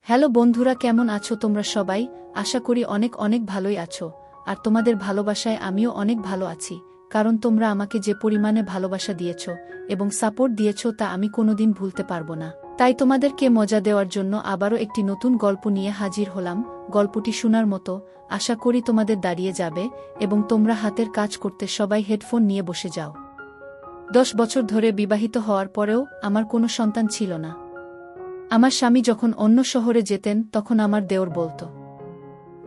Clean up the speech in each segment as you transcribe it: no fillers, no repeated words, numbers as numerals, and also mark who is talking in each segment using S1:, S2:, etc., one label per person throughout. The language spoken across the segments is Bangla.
S1: হ্যালো বন্ধুরা, কেমন আছো তোমরা সবাই? আশা করি অনেক অনেক ভালোই আছো। আর তোমাদের ভালোবাসায় আমিও অনেক ভালো আছি, কারণ তোমরা আমাকে যে পরিমাণে ভালোবাসা দিয়েছ এবং সাপোর্ট দিয়েছ তা আমি কোনোদিন ভুলতে পারবো না। তাই তোমাদেরকে মজা দেওয়ার জন্য আবারও একটি নতুন গল্প নিয়ে হাজির হলাম। গল্পটি শোনার মতো, আশা করি তোমাদের দাঁড়িয়ে যাবে এবং তোমরা হাতের কাজ করতে সবাই হেডফোন নিয়ে বসে যাও। 10 বছর ধরে বিবাহিত হওয়ার পরেও আমার কোনো সন্তান ছিল না। আমার স্বামী যখন অন্য শহরে যেতেন তখন আমার দেওর বলতো,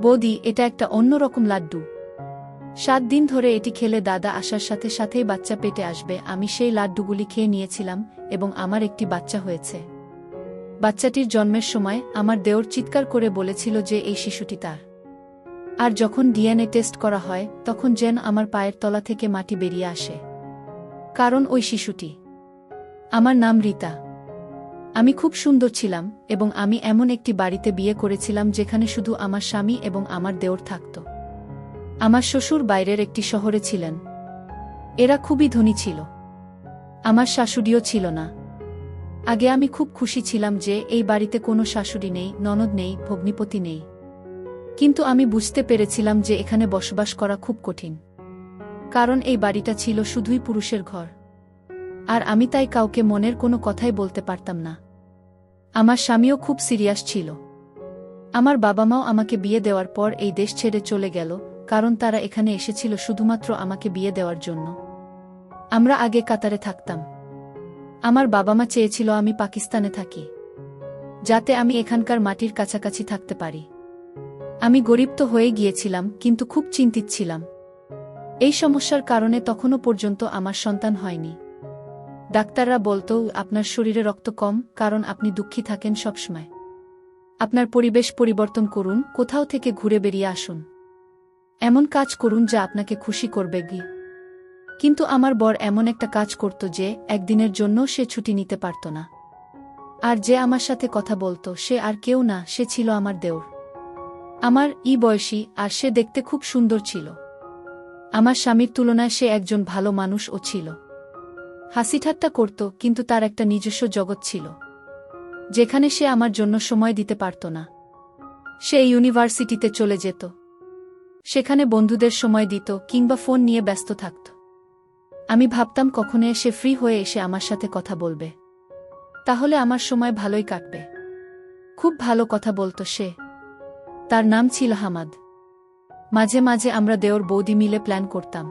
S1: বৌদি, এটা একটা অন্যরকম লাড্ডু। 7 দিন ধরে এটি খেলে দাদা আসার সাথে সাথেই বাচ্চা পেটে আসবে। আমি সেই লাড্ডুগুলি খেয়ে নিয়েছিলাম এবং আমার একটি বাচ্চা হয়েছে। বাচ্চাটির জন্মের সময় আমার দেওর চিৎকার করে বলেছিল যে এই শিশুটি তার। আর যখন ডিএনএ টেস্ট করা হয় তখন যেন আমার পায়ের তলা থেকে মাটি বেরিয়ে আসে, কারণ ওই শিশুটি। আমার নাম রীতা। আমি খুব সুন্দর ছিলাম এবং আমি এমন একটি বাড়িতে বিয়ে করেছিলাম যেখানে শুধু আমার স্বামী এবং আমার দেওর থাকত। আমার শ্বশুর বাইরের একটি শহরে ছিলেন। এরা খুবই ধনী ছিল। আমার শাশুড়িও ছিল না। আগে আমি খুব খুশি ছিলাম যে এই বাড়িতে কোনো শাশুড়ি নেই, ননদ নেই, ভগ্নিপতি নেই। কিন্তু আমি বুঝতে পেরেছিলাম যে এখানে বসবাস করা খুব কঠিন, কারণ এই বাড়িটা ছিল শুধুই পুরুষের ঘর। আর আমি তাই কাউকে মনের কোনো কথাই বলতে পারতাম না। আমার স্বামীও খুব সিরিয়াস ছিল। আমার বাবা মাও আমাকে বিয়ে দেওয়ার পর এই দেশ ছেড়ে চলে গেল, কারণ তারা এখানে এসেছিল শুধুমাত্র আমাকে বিয়ে দেওয়ার জন্য। আমরা আগে কাতারে থাকতাম। আমার বাবা মা চেয়েছিল আমি পাকিস্তানে থাকি, যাতে আমি এখানকার মাটির কাছাকাছি থাকতে পারি। আমি গরিব তো হয়ে গিয়েছিলাম, কিন্তু খুব চিন্তিত ছিলাম। এই সমস্যার কারণে তখনও পর্যন্ত আমার সন্তান হয়নি। ডাক্তাররা বলতো, আপনার শরীরে রক্ত কম, কারণ আপনি দুঃখী থাকেন সবসময়। আপনার পরিবেশ পরিবর্তন করুন, কোথাও থেকে ঘুরে বেরিয়ে আসুন, এমন কাজ করুন যা আপনাকে খুশি করবে। কিন্তু আমার বর এমন একটা কাজ করত যে একদিনের জন্য সে ছুটি নিতে পারত না। আর যে আমার সাথে কথা বলতো সে আর কেউ না, সে ছিল আমার দেওর। আমার বয়সী, আর সে দেখতে খুব সুন্দর ছিল। আমার স্বামীর তুলনায় সে একজন ভালো মানুষও ছিল। হাসিঠাট্টা করত, কিন্তু তার একটা নিজস্ব জগৎ ছিল, যেখানে সে আমার জন্য সময় দিতে পারত না। সে ইউনিভার্সিটিতে চলে যেত, সেখানে বন্ধুদের সময় দিত কিংবা ফোন নিয়ে ব্যস্ত থাকত। আমি ভাবতাম কখনো সে ফ্রি হয়ে এসে আমার সাথে কথা বলবে, তাহলে আমার সময় ভালোই কাটবে। খুব ভালো কথা বলতো সে। তার নাম ছিল হামাদ। মাঝে মাঝে আমরা দেওর বৌদি মিলে প্ল্যান করতাম।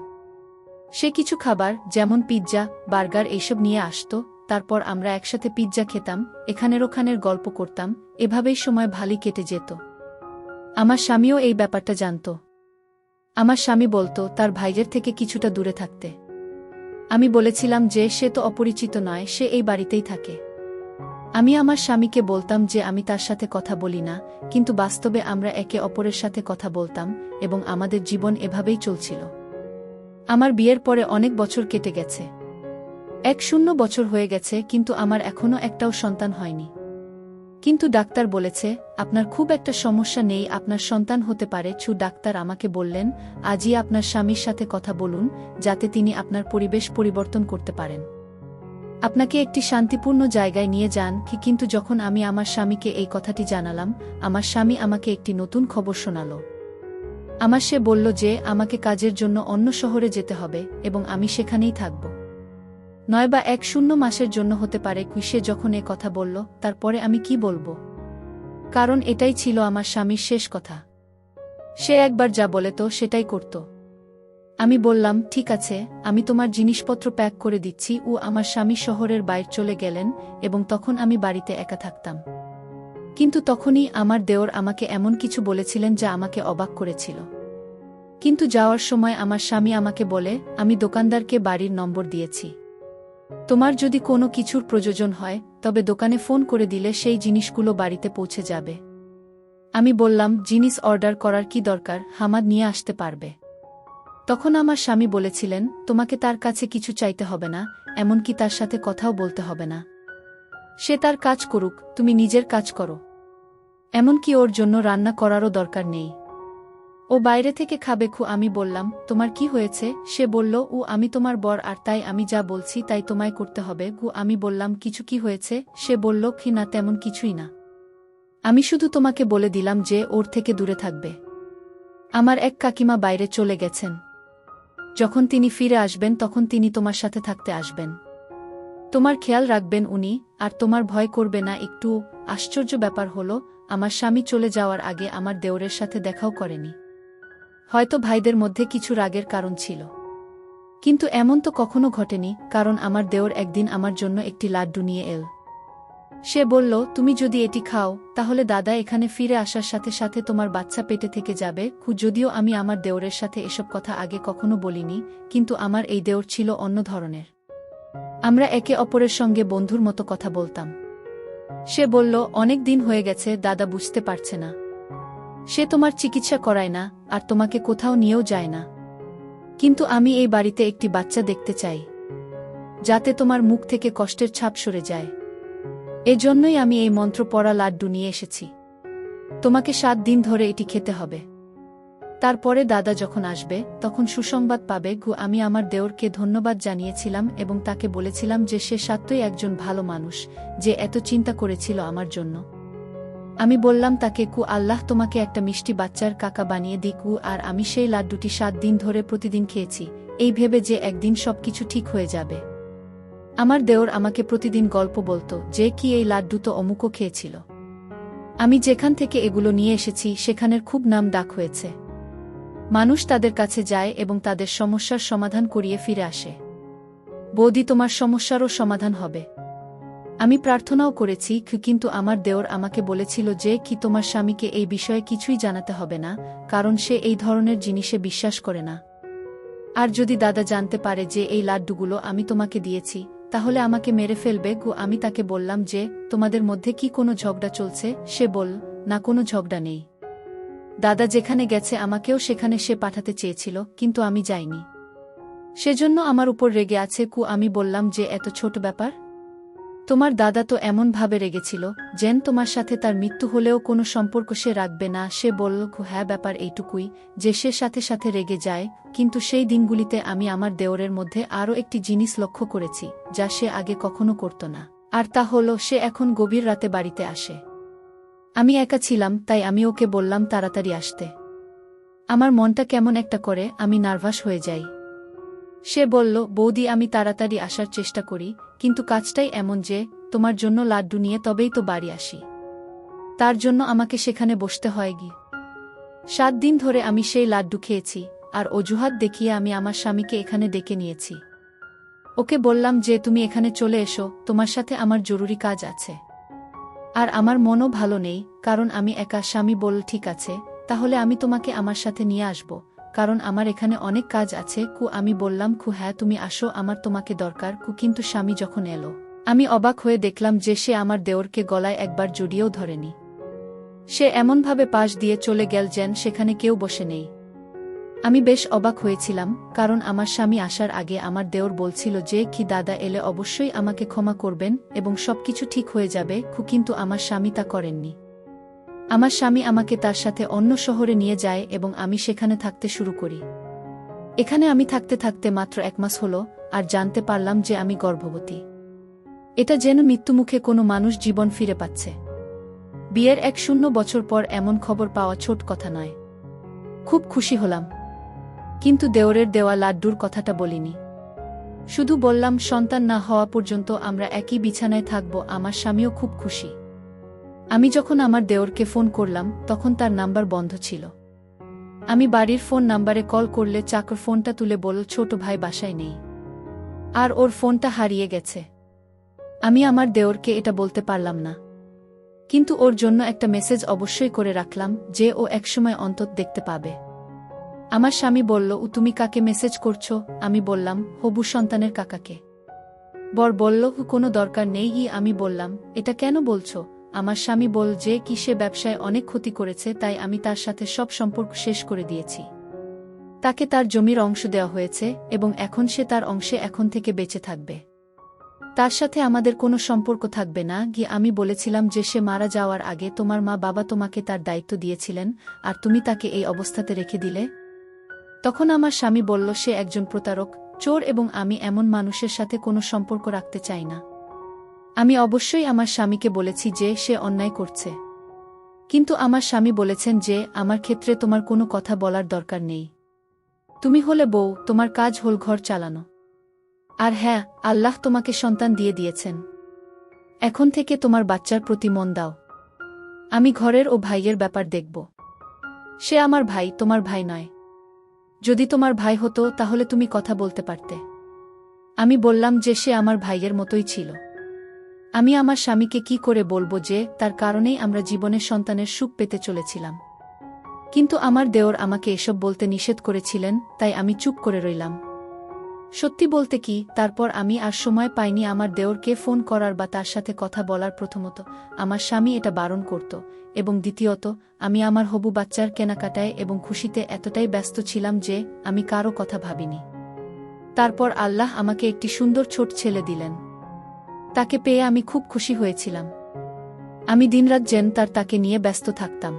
S1: সে কিছু খাবার যেমন পিৎজা, বার্গার এইসব নিয়ে আসতো, তারপর আমরা একসাথে পিৎজা খেতাম, এখানের ওখানের গল্প করতাম। এভাবেই সময় ভালোই কেটে যেত। আমার স্বামীও এই ব্যাপারটা জানত। আমার স্বামী বলতো তার ভাইয়ের থেকে কিছুটা দূরে থাকতে। আমি বলেছিলাম যে সে তো অপরিচিত নয়, সে এই বাড়িতেই থাকে। আমি আমার স্বামীকে বলতাম যে আমি তার সাথে কথা বলি না, কিন্তু বাস্তবে আমরা একে অপরের সাথে কথা বলতাম এবং আমাদের জীবন এভাবেই চলছিল। আমার বিয়ের পরে অনেক বছর কেটে গেছে। 10 বছর হয়ে গেছে, কিন্তু আমার এখনো একটাও সন্তান হয়নি। কিন্তু ডাক্তার বলেছে আপনার খুব একটা সমস্যা নেই, আপনার সন্তান হতে পারে। ডাক্তার আমাকে বললেন আজই আপনার স্বামীর সাথে কথা বলুন, যাতে তিনি আপনার পরিবেশ পরিবর্তন করতে পারেন, আপনাকে একটি শান্তিপূর্ণ জায়গায় নিয়ে যান। কিন্তু যখন আমি আমার স্বামীকে এই কথাটি জানালাম, আমার স্বামী আমাকে একটি নতুন খবর শোনালো। সে বলল যে আমাকে কাজের জন্য অন্য শহরে যেতে হবে এবং আমি সেখানেই থাকব, নয়বা 10 মাসের জন্য হতে পারে। সে যখন এ কথা বলল, তারপরে আমি কি বলবো, কারণ এটাই ছিল আমার স্বামীর শেষ কথা। সে একবার যা বলে তো সেটাই করত। আমি বললাম, ঠিক আছে, আমি তোমার জিনিসপত্র প্যাক করে দিচ্ছি। আমার স্বামী শহরের বাইরে চলে গেলেন এবং তখন আমি বাড়িতে একা থাকতাম। কিন্তু তখনই আমার দেওর আমাকে এমন কিছু বলেছিলেন যা আমাকে অবাক করেছিল। কিন্তু যাওয়ার সময় আমার স্বামী আমাকে বলে, আমি দোকানদারকে বাড়ির নম্বর দিয়েছি, তোমার যদি কোনো কিছুর প্রয়োজন হয় তবে দোকানে ফোন করে দিলে সেই জিনিসগুলো বাড়িতে পৌঁছে যাবে। আমি বললাম, জিনিস অর্ডার করার কি দরকার, হামাদ নিয়ে আসতে পারবে। তখন আমার স্বামী বলেছিলেন, তোমাকে তার কাছে কিছু চাইতে হবে না, এমনকি তার সাথে কথাও বলতে হবে না। সে তার কাজ করুক, তুমি নিজের কাজ করো। এমনকি ওর জন্য রান্না করারও দরকার নেই, ও বাইরে থেকে খাবে। আমি বললাম, তোমার কি হয়েছে? সে বলল, আমি তোমার বর, আর তাই আমি যা বলছি তাই তোমায় করতে হবে। আমি বললাম, কিছু কি হয়েছে? সে বলল, না তেমন কিছুই না। আমি শুধু তোমাকে বলে দিলাম যে ওর থেকে দূরে থাকবে। আমার এক কাকিমা বাইরে চলে গেছেন। যখন তিনি ফিরে আসবেন তখন তিনি তোমার সাথে থাকতে আসবেন। তোমার খেয়াল রাখবেন উনি, আর তোমার ভয় করবে না একটু। আশ্চর্য ব্যাপার হলো, আমার স্বামী চলে যাওয়ার আগে আমার দেওরের সাথে দেখাও করেনি। হয়তো ভাইদের মধ্যে কিছু রাগের কারণ ছিল, কিন্তু এমন তো কখনো ঘটেনি, কারণ আমার দেওর একদিন আমার জন্য একটি লাড্ডু নিয়ে এল। সে বলল, তুমি যদি এটি খাও তাহলে দাদা এখানে ফিরে আসার সাথে সাথে তোমার বাচ্চা পেটে থেকে যাবে। যদিও আমি আমার দেওরের সাথে এসব কথা আগে কখনো বলিনি, কিন্তু আমার এই দেওর ছিল অন্য ধরনের। আমরা একে অপরের সঙ্গে বন্ধুর মতো কথা বলতাম। সে বলল, অনেক দিন হয়ে গেছে, দাদা বুঝতে পারছে না। সে তোমার চিকিৎসা করায় না, আর তোমাকে কোথাও নিয়েও যায় না। কিন্তু আমি এই বাড়িতে একটি বাচ্চা দেখতে চাই, যাতে তোমার মুখ থেকে কষ্টের ছাপ সরে যায়। এজন্যই আমি এই মন্ত্র পড়া লাড্ডু নিয়ে এসেছি। তোমাকে 7 দিন ধরে এটি খেতে হবে। তারপরে দাদা যখন আসবে তখন সুসংবাদ পাবে। আমি আমার দেওরকে ধন্যবাদ জানিয়েছিলাম এবং তাকে বলেছিলাম যে সে সত্যই একজন ভালো মানুষ, যে এত চিন্তা করেছিল আমার জন্য। আমি বললাম তাকে, আল্লাহ তোমাকে একটা মিষ্টি বাচ্চার কাকা বানিয়ে দিক। আর আমি সেই লাড্ডুটি 7 দিন ধরে প্রতিদিন খেয়েছি, এই ভেবে যে একদিন সবকিছু ঠিক হয়ে যাবে। আমার দেওর আমাকে প্রতিদিন গল্প বলতো যে কি এই লাড্ডু তো অমুকও খেয়েছিল। আমি যেখান থেকে এগুলো নিয়ে এসেছি সেখানের খুব নাম ডাক হয়েছে। মানুষ তাদের কাছে যায় এবং তাদের সমস্যার সমাধান করিয়ে ফিরে আসে। বৌদি, তোমার সমস্যারও সমাধান হবে। আমি প্রার্থনাও করেছি, কিন্তু আমার দেওর আমাকে বলেছিল যে কি তোমার স্বামীকে এই বিষয়ে কিছুই জানাতে হবে না, কারণ সে এই ধরনের জিনিসে বিশ্বাস করে না। আর যদি দাদা জানতে পারে যে এই লাড্ডুগুলো আমি তোমাকে দিয়েছি তাহলে আমাকে মেরে ফেলবে। আমি তাকে বললাম যে তোমাদের মধ্যে কি কোনো ঝগড়া চলছে? সে বলল, না, কোনো ঝগড়া নেই। দাদা যেখানে গেছে আমাকেও সেখানে সে পাঠাতে চেয়েছিল, কিন্তু আমি যাইনি। সেজন্য আমার উপর রেগে আছে। আমি বললাম যে এত ছোট ব্যাপার? তোমার দাদা তো এমনভাবে রেগেছিল যেন তোমার সাথে তার মৃত্যু হলেও কোনো সম্পর্ক সে রাখবে না। সে বলল, হ্যাঁ, ব্যাপার এইটুকুই যে সে সাথে সাথে রেগে যায়। কিন্তু সেই দিনগুলিতে আমি আমার দেওরের মধ্যে আরও একটি জিনিস লক্ষ্য করেছি যা সে আগে কখনো করত না, আর তা হল সে এখন গভীর রাতে বাড়িতে আসে। আমি একা ছিলাম, তাই আমি ওকে বললাম তাড়াতাড়ি আসতে। আমার মনটা কেমন একটা করে, আমি নার্ভাস হয়ে যাই। সে বলল, বৌদি, আমি তাড়াতাড়ি আসার চেষ্টা করি, কিন্তু কাজটাই এমন যে তোমার জন্য লাড্ডু নিয়ে তবেই তো বাড়ি আসি। তার জন্য আমাকে সেখানে বসতে হয়। 7 দিন ধরে আমি সেই লাড্ডু খেয়েছি, আর অজুহাত দেখিয়ে আমি আমার স্বামীকে এখানে ডেকে নিয়েছি। ওকে বললাম যে তুমি এখানে চলে এসো, তোমার সাথে আমার জরুরি কাজ আছে। আর আমার মনও ভালো নেই, কারণ আমি একা। স্বামী বলল, ঠিক আছে, তাহলে আমি তোমাকে আমার সাথে নিয়ে আসব, কারণ আমার এখানে অনেক কাজ আছে। আমি বললাম, হ্যাঁ, তুমি আসো, আমার তোমাকে দরকার। কিন্তু স্বামী যখন এলো আমি অবাক হয়ে দেখলাম যে সে আমার দেওরকে গলায় একবার জড়িয়েও ধরেনি। সে এমনভাবে পাশ দিয়ে চলে গেল যেন সেখানে কেউ বসে নেই। আমি বেশ অবাক হয়েছিলাম, কারণ আমার স্বামী আসার আগে আমার দেওর বলছিল যে কি দাদা এলে অবশ্যই আমাকে ক্ষমা করবেন এবং সবকিছু ঠিক হয়ে যাবে। কিন্তু আমার স্বামী তা করেননি। আমার স্বামী আমাকে তার সাথে অন্য শহরে নিয়ে যায় এবং আমি সেখানে থাকতে শুরু করি। এখানে আমি থাকতে থাকতে মাত্র 1 মাস হলো, আর জানতে পারলাম যে আমি গর্ভবতী। এটা যেন মৃত্যুমুখে কোনো মানুষ জীবন ফিরে পাচ্ছে। বিয়ের 1 বছর পর এমন খবর পাওয়া ছোট কথা নয়। খুব খুশি হলাম, কিন্তু দেওরের দেওয়া লাড্ডুর কথাটা বলিনি। শুধু বললাম সন্তান না হওয়া পর্যন্ত আমরা একই বিছানায় থাকব। আমার স্বামীও খুব খুশি। আমি যখন আমার দেওরকে ফোন করলাম তখন তার নাম্বার বন্ধ ছিল। আমি বাড়ির ফোন নাম্বারে কল করলে চাকর ফোনটা তুলে বলল, ছোট ভাই বাসায় নেই, আর ওর ফোনটা হারিয়ে গেছে। আমি আমার দেওরকে এটা বলতে পারলাম না, কিন্তু ওর জন্য একটা মেসেজ অবশ্যই করে রাখলাম যে ও একসময় অন্তত দেখতে পাবে। আমার স্বামী বলল, তুমি কাকে মেসেজ করছো? আমি বললাম, হবু সন্তানের কাকাকে। বর বলল, কোনো দরকার নেই। আমি বললাম, এটা কেন বলছো? আমার স্বামী বল যে কি সে ব্যবসায় অনেক ক্ষতি করেছে, তাই আমি তার সাথে সব সম্পর্ক শেষ করে দিয়েছি। তাকে তার জমির অংশ দেওয়া হয়েছে এবং এখন সে তার অংশে এখন থেকে বেঁচে থাকবে। তার সাথে আমাদের কোনো সম্পর্ক থাকবে না। আমি বলেছিলাম যে সে মারা যাওয়ার আগে তোমার মা বাবা তোমাকে তার দায়িত্ব দিয়েছিলেন, আর তুমি তাকে এই অবস্থাতে রেখে দিলে। তখন আমার স্বামী বলল, সে একজন প্রতারক, চোর, এবং আমি এমন মানুষের সাথে কোনো সম্পর্ক রাখতে চাই না। আমি অবশ্যই আমার স্বামীকে বলেছি যে সে অন্যায় করছে। কিন্তু আমার স্বামী বলেছেন যে আমার ক্ষেত্রে তোমার কোনো কথা বলার দরকার নেই। তুমি হলে বউ, তোমার কাজ হল ঘর চালানো। আর হ্যাঁ, আল্লাহ তোমাকে সন্তান দিয়ে দিয়েছেন। এখন থেকে তোমার বাচ্চার প্রতি মন দাও। আমি ঘরের ও ভাইয়ের ব্যাপার দেখব। সে আমার ভাই, তোমার ভাই নয়। যদি তোমার ভাই হতো তাহলে তুমি কথা বলতে পারতে। আমি বললাম যে সে আমার ভাইয়ের মতোই ছিল। আমি আমার স্বামীকে কি করে বলবো যে তার কারণেই আমরা জীবনের সন্তানের সুখ পেতে চলেছিলাম। কিন্তু আমার দেওর আমাকে এসব বলতে নিষেধ করেছিলেন, তাই আমি চুপ করে রইলাম। সত্যি বলতে কি, তারপর আমি আর সময় পাইনি আমার দেওরকে ফোন করার বা তার সাথে কথা বলার। প্রথমত আমার স্বামী এটা বারণ করত, এবং দ্বিতীয়ত আমি আমার হবু বাচ্চার কেনাকাটায় এবং খুশিতে এতটাই ব্যস্ত ছিলাম যে আমি কারও কথা ভাবিনি। তারপর আল্লাহ আমাকে একটি সুন্দর ছোট ছেলে দিলেন। তাকে পেয়ে আমি খুব খুশি হয়েছিলাম। আমি দিনরাত যেন তাকে নিয়ে ব্যস্ত থাকতাম।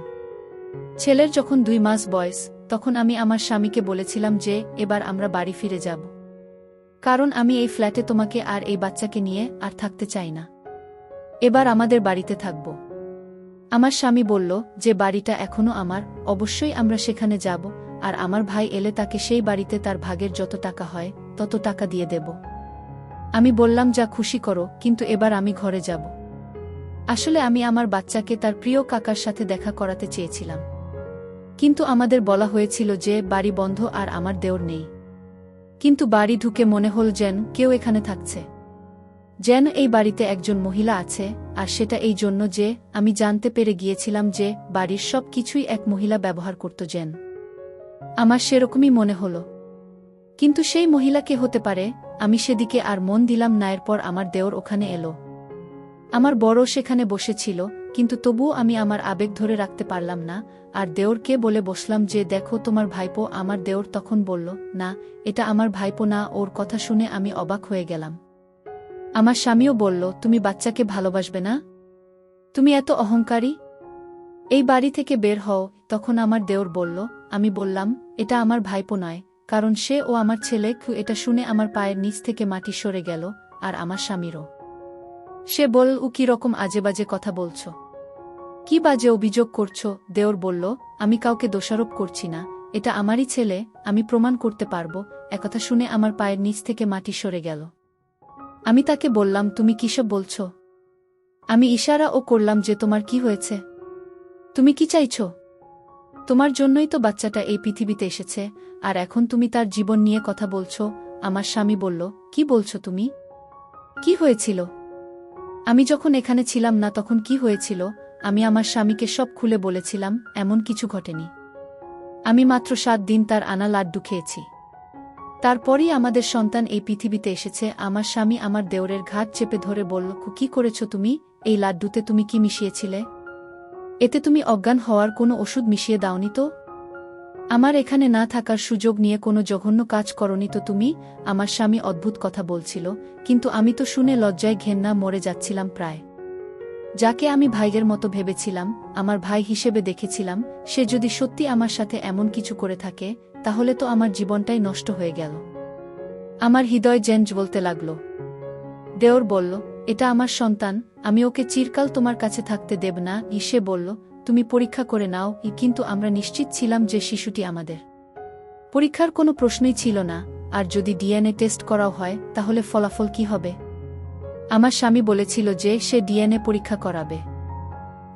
S1: ছেলের যখন 2 মাস বয়স, তখন আমি আমার স্বামীকে বলেছিলাম যে এবার আমরা বাড়ি ফিরে যাব। কারণ আমি এই ফ্ল্যাটে তোমাকে আর এই বাচ্চাকে নিয়ে আর থাকতে চাই না। এবার আমাদের বাড়িতে থাকব। আমার স্বামী বলল যে বাড়িটা এখনো আমার, অবশ্যই আমরা সেখানে যাব, আর আমার ভাই এলে তাকে সেই বাড়িতে তার ভাগের যত টাকা হয় তত টাকা দিয়ে দেব। আমি বললাম যা খুশি করো, কিন্তু এবার আমি ঘরে যাব। আসলে আমি আমার বাচ্চাকে তার প্রিয় কাকার সাথে দেখা করাতে চেয়েছিলাম। কিন্তু আমাদের বলা হয়েছিল যে বাড়ি বন্ধ আর আমার দেওর নেই। কিন্তু বাড়ি ঢুকে মনে হল যেন কেউ এখানে থাকছে, যেন এই বাড়িতে একজন মহিলা আছে, আর সেটা এই জন্য যে আমি জানতে পেরে গিয়েছিলাম যে বাড়ির সব কিছুই এক মহিলা ব্যবহার করত। যেন আমার সেরকমই মনে হল। কিন্তু সেই মহিলা কে হতে পারে, আমি সেদিকে আর মন দিলাম না। এরপর আমার দেওর ওখানে এলো। আমার বড় সেখানে বসেছিল, কিন্তু তবুও আমি আমার আবেগ ধরে রাখতে পারলাম না, আর দেওরকে বলে বসলাম যে দেখো তোমার ভাইপো। আমার দেওর তখন বলল, না, এটা আমার ভাইপো না। ওর কথা শুনে আমি অবাক হয়ে গেলাম। আমার স্বামীও বলল, তুমি বাচ্চাকে ভালোবাসবে না? তুমি এত অহংকারী, এই বাড়ি থেকে বের হও। তখন আমার দেওর বলল, আমি বললাম এটা আমার ভাইপো নয়, কারণ সে ও আমার ছেলে। এটা শুনে আমার পায়ের নিচ থেকে মাটি সরে গেল, আর আমার স্বামীরও। সে বলল, ও কি রকম আজেবাজে কথা বলছ, কি বাজে অভিযোগ করছো? দেওর বলল, আমি কাউকে দোষারোপ করছি না, এটা আমারই ছেলে, আমি প্রমাণ করতে পারবো। একথা শুনে আমার পায়ের নিচ থেকে মাটি সরে গেল। আমি তাকে বললাম, তুমি কিসব বলছ? আমি ইশারাও করলাম যে তোমার কি হয়েছে, তুমি কি চাইছো? তোমার জন্যই তো বাচ্চাটা এই পৃথিবীতে এসেছে, আর এখন তুমি তার জীবন নিয়ে কথা বলছো। আমার স্বামী বলল, কি বলছো তুমি? কি হয়েছিল? আমি যখন এখানে ছিলাম না তখন কি হয়েছিল? আমি আমার স্বামীকে সব খুলে বলেছিলাম। এমন কিছু ঘটেনি। আমি মাত্র 7 দিন তার আনা লাড্ডু খেয়েছি। তারপরই আমাদের সন্তান এই পৃথিবীতে এসেছে। আমার স্বামী আমার দেওরের ঘাট চেপে ধরে বলল, কি করেছ তুমি? এই লাড্ডুতে তুমি কি মিশিয়েছিলে? এতে তুমি অজ্ঞান হওয়ার কোনো ওষুধ মিশিয়ে দাওনি তো? আমার এখানে না থাকার সুযোগ নিয়ে কোনো জঘন্য কাজ করনি তো তুমি? আমার স্বামী অদ্ভুত কথা বলছিল, কিন্তু আমি তো শুনে লজ্জায় ঘেন্না মরে যাচ্ছিলাম প্রায়। যাকে আমি ভাইয়ের মতো ভেবেছিলাম, আমার ভাই হিসেবে দেখেছিলাম, সে যদি সত্যি আমার সাথে এমন কিছু করে থাকে, তাহলে তো আমার জীবনটাই নষ্ট হয়ে গেল। আমার হৃদয় যেন জ্বলতে লাগল। দেওর বলল, এটা আমার সন্তান, আমি ওকে চিরকাল তোমার কাছে থাকতে দেব না। সে বলল, তুমি পরীক্ষা করে নাও। কিন্তু আমরা নিশ্চিত ছিলাম যে শিশুটি আমাদের। পরীক্ষার কোনো প্রশ্নই ছিল না। আর যদি ডিএনএ টেস্ট করাও হয় তাহলে ফলাফল কি হবে? আমার স্বামী বলেছিল যে সে ডিএনএ পরীক্ষা করাবে।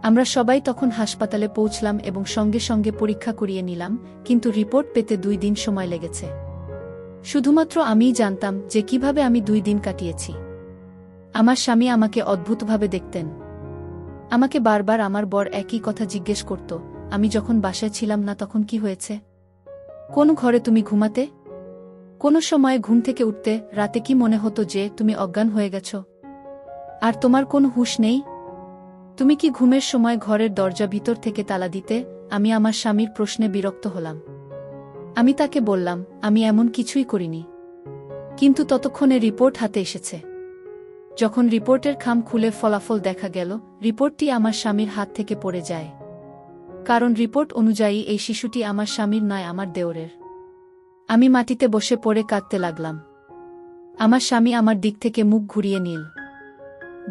S1: আমরা সবাই তখন হাসপাতালে পৌঁছলাম এবং সঙ্গে সঙ্গে পরীক্ষা করিয়ে নিলাম, কিন্তু রিপোর্ট পেতে 2 দিন সময় লেগেছে। শুধুমাত্র আমিই জানতাম যে কিভাবে আমি 2 দিন কাটিয়েছি। আমার স্বামী আমাকে অদ্ভুতভাবে দেখতেন। আমাকে বারবার আমার বর একই কথা জিজ্ঞেস করত, আমি যখন বাসায় ছিলাম না তখন কি হয়েছে? কোন ঘরে তুমি ঘুমাতে? কোন সময় ঘুম থেকে উঠতে? রাতে কি মনে হতো যে তুমি অজ্ঞান হয়ে গেছ আর তোমার কোনো হুঁশ নেই? তুমি কি ঘুমের সময় ঘরের দরজা ভিতর থেকে তালা দিতে? আমি আমার স্বামীর প্রশ্নে বিরক্ত হলাম। আমি তাকে বললাম, আমি এমন কিছুই করিনি। কিন্তু ততক্ষণে রিপোর্ট হাতে এসেছে। যখন রিপোর্টের খাম খুলে ফলাফল দেখা গেল, রিপোর্টটি আমার স্বামীর হাত থেকে পড়ে যায়। কারণ রিপোর্ট অনুযায়ী এই শিশুটি আমার স্বামীর নয়, আমার দেওরের। আমি মাটিতে বসে পড়ে কাঁদতে লাগলাম। আমার স্বামী আমার দিক থেকে মুখ ঘুরিয়ে নিল।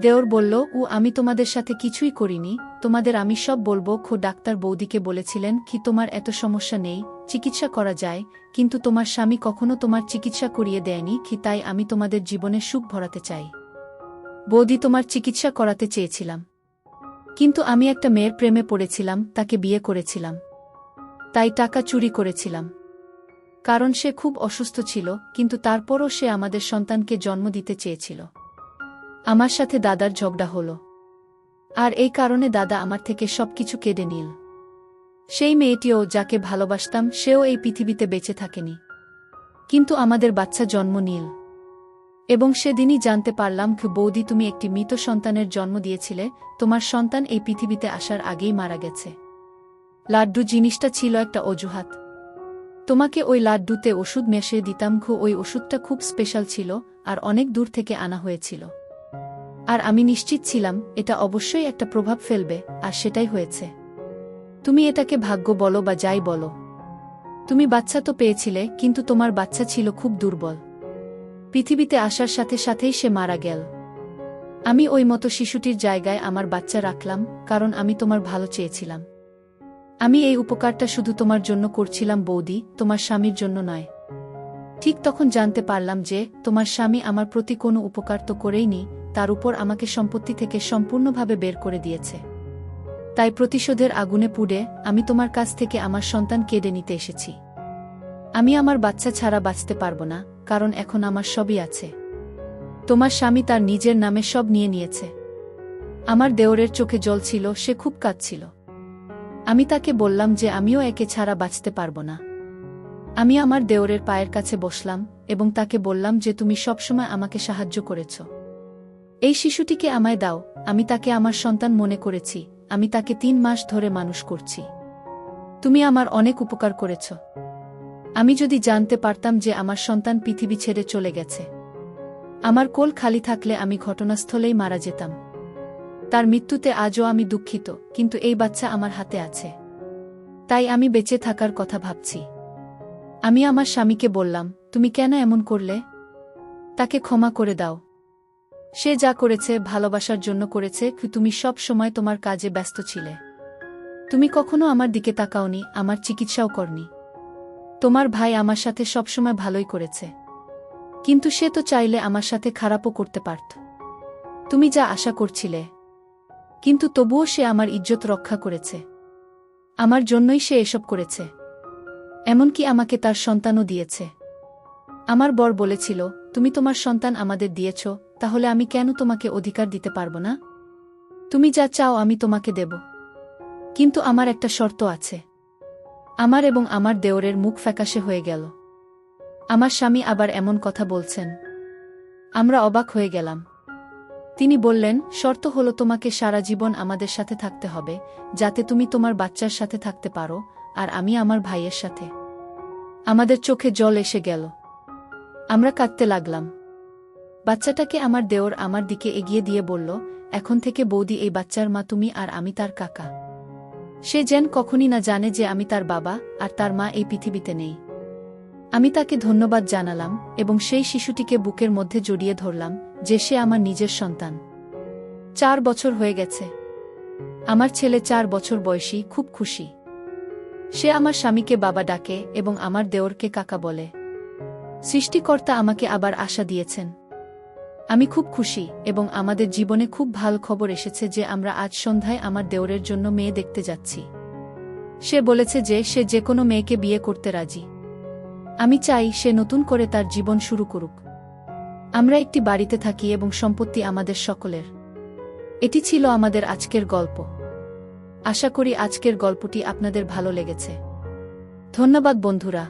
S1: দেওর বলল, আমি তোমাদের সাথে কিছুই করিনি, তোমাদের আমি সব বলবো। ডাক্তার বৌদিকে বলেছিলেন কি তোমার এত সমস্যা নেই, চিকিৎসা করা যায়, কিন্তু তোমার স্বামী কখনো তোমার চিকিৎসা করিয়ে দেয়নি কি, তাই আমি তোমাদের জীবনে সুখ ভরাতে চাই। বৌদি, তোমার চিকিৎসা করাতে চেয়েছিলাম, কিন্তু আমি একটা মেয়ের প্রেমে পড়েছিলাম, তাকে বিয়ে করেছিলাম, তাই টাকা চুরি করেছিলাম। কারণ সে খুব অসুস্থ ছিল, কিন্তু তারপরও সে আমাদের সন্তানকে জন্ম দিতে চেয়েছিল। আমার সাথে দাদার ঝগড়া হলো, আর এই কারণে দাদা আমার থেকে সবকিছু কেড়ে নিল। সেই মেয়েটিও যাকে ভালোবাসতাম, সেও এই পৃথিবীতে বেঁচে থাকেনি, কিন্তু আমাদের বাচ্চা জন্ম নিল। এবং সেদিনই জানতে পারলাম বৌদি, তুমি একটি মৃত সন্তানের জন্ম দিয়েছিলে, তোমার সন্তান এই পৃথিবীতে আসার আগেই মারা গেছে। লাড্ডু জিনিসটা ছিল একটা অজুহাত। তোমাকে ওই লাড্ডুতে ওষুধ মিশিয়ে দিতাম, ওই ওষুধটা খুব স্পেশাল ছিল আর অনেক দূর থেকে আনা হয়েছিল। আর আমি নিশ্চিত ছিলাম এটা অবশ্যই একটা প্রভাব ফেলবে, আর সেটাই হয়েছে। তুমি এটাকে ভাগ্য বলো বা যাই বলো, তুমি বাচ্চা তো পেয়েছিলে, কিন্তু তোমার বাচ্চা ছিল খুব দুর্বল। পৃথিবীতে আসার সাথে সাথেই সে মারা গেল। আমি ওই মতো শিশুটির জায়গায় আমার বাচ্চা রাখলাম, কারণ আমি তোমার ভালো চেয়েছিলাম। আমি এই উপকারটা শুধু তোমার জন্য করছিলাম বৌদি, তোমার স্বামীর জন্য নয়। ঠিক তখন জানতে পারলাম যে তোমার স্বামী আমার প্রতি কোনো উপকার তো করেইনি, তার উপর আমাকে সম্পত্তি থেকে সম্পূর্ণভাবে বের করে দিয়েছে। তাই প্রতিশোধের আগুনে পুড়ে আমি তোমার কাছ থেকে আমার সন্তান কেড়ে নিতে এসেছি। আমি আমার বাচ্চা ছাড়া বাঁচতে পারব না, কারণ এখন আমার সবই আছে। তোমার স্বামী তার নিজের নামে সব নিয়ে নিয়েছে। আমার দেওরের চোখে জল ছিল, সে খুব কাঁদছিল। আমি তাকে বললাম যে আমিও একে ছাড়া বাঁচতে পারব না। আমি আমার দেওরের পায়ের কাছে বসলাম এবং তাকে বললাম যে তুমি সবসময় আমাকে সাহায্য করেছ। এই শিশুটিকে আমায় দাও, আমি তাকে আমার সন্তান মনে করেছি, আমি তাকে 3 মাস ধরে মানুষ করছি। তুমি আমার অনেক উপকার করেছ। আমি যদি জানতে পারতাম যে আমার সন্তান পৃথিবী ছেড়ে চলে গেছে, আমার কোল খালি থাকলে আমি ঘটনাস্থলেই মারা যেতাম। তার মৃত্যুতে আজও আমি দুঃখিত, কিন্তু এই বাচ্চা আমার হাতে আছে, তাই আমি বেঁচে থাকার কথা ভাবছি। আমি আমার স্বামীকে বললাম, তুমি কেন এমন করলে? তাকে ক্ষমা করে দাও। সে যা করেছে ভালোবাসার জন্য করেছে, তুমি সব সময় তোমার কাজে ব্যস্ত ছিলে। তুমি কখনো আমার দিকে তাকাওনি, আমার চিকিৎসাও করনি। তোমার ভাই আমার সাথে সবসময় ভালোই করেছে, কিন্তু সে তো চাইলে আমার সাথে খারাপও করতে পারত। তুমি যা আশা করছিলে, কিন্তু তবুও সে আমার ইজ্জত রক্ষা করেছে। আমার জন্যই সে এসব করেছে, এমনকি আমাকে তার সন্তানও দিয়েছে। আমার বর বলেছিল, তুমি তোমার সন্তান আমাদের দিয়েছ, তাহলে আমি কেন তোমাকে অধিকার দিতে পারব না? তুমি যা চাও আমি তোমাকে দেব, কিন্তু আমার একটা শর্ত আছে। আমার এবং আমার দেওরের মুখ ফ্যাকাশে হয়ে গেল। আমার স্বামী আবার এমন কথা বলছেন? আমরা অবাক হয়ে গেলাম। তিনি বললেন, শর্ত হলো তোমাকে সারা জীবন আমাদের সাথে থাকতে হবে, যাতে তুমি তোমার বাচ্চার সাথে থাকতে পারো, আর আমি আমার ভাইয়ের সাথে। আমাদের চোখে জল এসে গেল। আমরা কাঁদতে লাগলাম। বাচ্চাটাকে আমার দেওর আমার দিকে এগিয়ে দিয়ে বলল, এখন থেকে বৌদি এই বাচ্চার মা তুমি, আর আমি তার কাকা। সে যেন কখনই না জানে যে আমি তার বাবা আর তার মা এই পৃথিবীতে নেই। আমি তাকে ধন্যবাদ জানালাম এবং সেই শিশুটিকে বুকের মধ্যে জড়িয়ে ধরলাম, যে সে আমার নিজের সন্তান। 4 বছর হয়ে গেছে। আমার ছেলে 4 বছর বয়সী, খুব খুশি। সে আমার স্বামীকে বাবা ডাকে এবং আমার দেওরকে কাকা বলে। সৃষ্টিকর্তা আমাকে আবার আশা দিয়েছেন। আমি খুব খুশি এবং আমাদের জীবনে খুব ভালো খবর এসেছে যে আমরা আজ সন্ধ্যায় আমার দেওরের জন্য মেয়ে দেখতে যাচ্ছি। সে বলেছে যে সে যে কোনো মেয়েকে বিয়ে করতে রাজি। আমি চাই সে নতুন করে তার জীবন শুরু করুক। আমরা একটি বাড়িতে থাকি এবং সম্পত্তি আমাদের সকলের। এটি ছিল আমাদের আজকের গল্প। আশা করি আজকের গল্পটি আপনাদের ভালো লেগেছে। ধন্যবাদ বন্ধুরা।